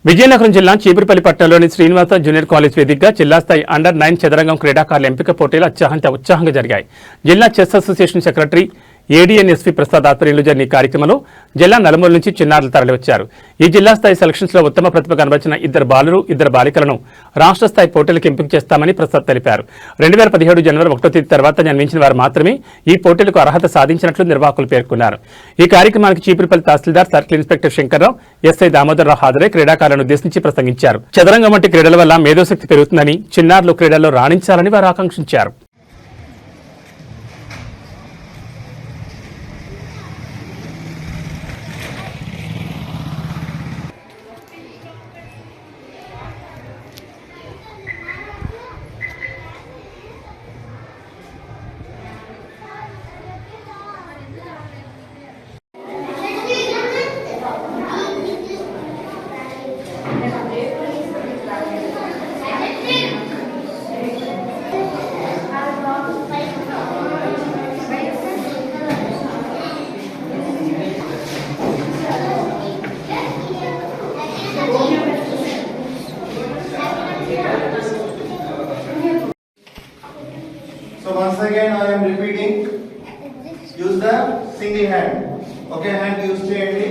విజయనగరం జిల్లా చీపురుపల్లి పట్టణంలోని Srinivasa junior college వేదికగా జిల్లా స్థాయి అండర్-9 చదరంగం క్రీడాకారుల ఎంపిక పోటీలు అత్యంత ఉత్సాహంగా జరిగాయి. జిల్లా చెస్ అసోసియేషన్ సెక్రటరీ ఏడీఎన్ఎస్పీ ప్రసాద్ ఆధ్వర్యంలో జరిగిన ఈ కార్యక్రమంలో జిల్లా నలుమూల నుంచి చిన్నారులు తరలివచ్చారు. ఈ జిల్లా స్థాయి సెలక్షన్స్ లో ఉత్తమ ప్రతిభ కనబరిచిన 2 బాలురు 2 బాలికలను రాష్ట్ర స్థాయి పోటీలకు ఎంపిక చేస్తామని ప్రసాద్ తెలిపారు. 2017 జనవరి 1వ తేదీ తర్వాత జన్మించిన వారు మాత్రమే ఈ పోటీలకు అర్హత సాధించినట్లు నిర్వాహకులు పేర్కొన్నారు. ఈ కార్యక్రమానికి Cheepurupalli tahsildar circle inspector Shankarrao, SI Damodararao హాజరై క్రీడాకారులను ఉద్దేశించి ప్రసంగించారు. చదరంగం వంటి క్రీడల వల్ల మేధోశక్తి పెరుగుతుందని, చిన్నారులు క్రీడల్లో రాణించాలని వారు ఆకాంక్షించారు. So once again I am repeating, use the single hand, okay, hand use cheyandi.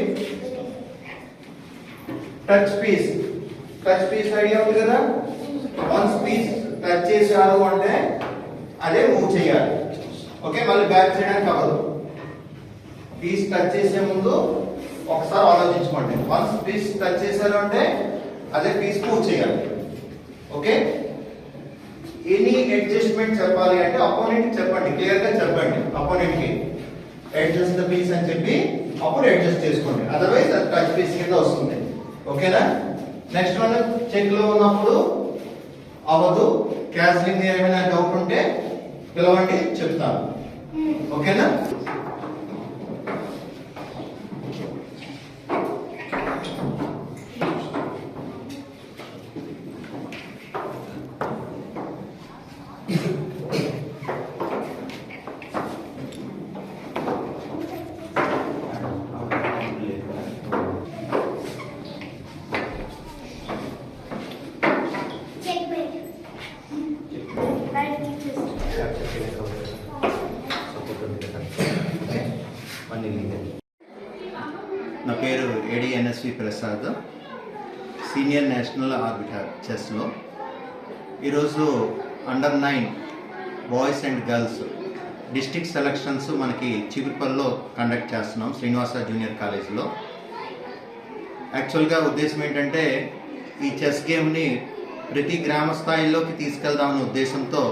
Touch piece idea undi kada, once piece touch chesaru ante ade move cheyali, okay, malli back side and cover piece touch chese mundu ఒకసారి ఆలోచించుకోండి. once piece touch చేశారు అంటే అదే piece move చేయాలి, okay. Any adjustment చెప్పాలి అంటే opponent చెప్పండి, clear గా చెప్పండి అపోనెంట్ కి అడ్జస్ట్ ద పీస్ అని చెప్పి అప్పుడు అడ్జస్ట్ చేసుకోండి, అదర్వైజ్ అది టచ్ పీస్ కింద వస్తుంది, ఓకేనా. నెక్స్ట్ వన్ చెక్ లో ఉన్నప్పుడు అవ్వదు, క్యాన్సిలింగ్ ఏమైనా డౌట్ ఉంటే పిలవండి, చెప్తాను, ఓకేనా. నా పేరు ADNSP Prasad, senior national arbiter చెస్లో. ఈరోజు under nine boys and girls district selections మనకి చీపురుపల్లిలో కండక్ట్ చేస్తున్నాం, శ్రీనివాస జూనియర్ కాలేజీలో. యాక్చువల్గా ఉద్దేశం ఏంటంటే ఈ చెస్ గేమ్ని ప్రతి గ్రామ స్థాయిలోకి తీసుకెళ్దామనే ఉద్దేశంతో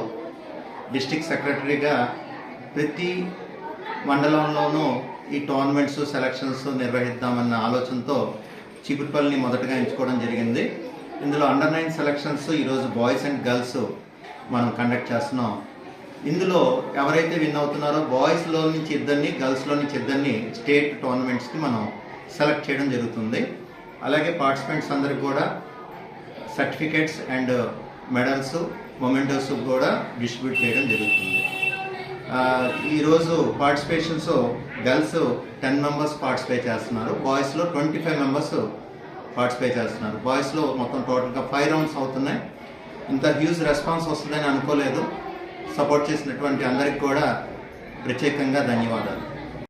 డిస్ట్రిక్ట్ సెక్రటరీగా ప్రతి మండలంలోనూ ఈ టోర్నమెంట్స్ సెలక్షన్స్ నిర్వహిద్దామన్న ఆలోచనతో చీపురుపల్లిని మొదటగా ఎంచుకోవడం జరిగింది. ఇందులో అండర్-9 సెలక్షన్స్ ఈరోజు బాయ్స్ అండ్ గర్ల్స్ మనం కండక్ట్ చేస్తున్నాం. ఇందులో ఎవరైతే విన్ అవుతున్నారో బాయ్స్లో నుంచి 2 గర్ల్స్లో నుంచి 2 స్టేట్ టోర్నమెంట్స్కి మనం సెలెక్ట్ చేయడం జరుగుతుంది. అలాగే పార్టిసిపెంట్స్ అందరికి కూడా సర్టిఫికేట్స్ అండ్ మెడల్స్, మొమెంటోస్ కూడా డిస్ట్రిబ్యూట్ చేయడం జరుగుతుంది. ఈరోజు పార్టిసిపేషన్స్ గర్ల్స్ 10 మెంబర్స్ పార్టిసిపేట్ చేస్తున్నారు, బాయ్స్లో 25 మెంబర్స్ పార్టిసిపేట్ చేస్తున్నారు. బాయ్స్లో మొత్తం టోటల్గా 5 రౌండ్స్ అవుతున్నాయి. ఇంత హ్యూజ్ రెస్పాన్స్ వస్తుందని అనుకోలేదు. సపోర్ట్ చేసినటువంటి అందరికి కూడా ప్రత్యేకంగా ధన్యవాదాలు.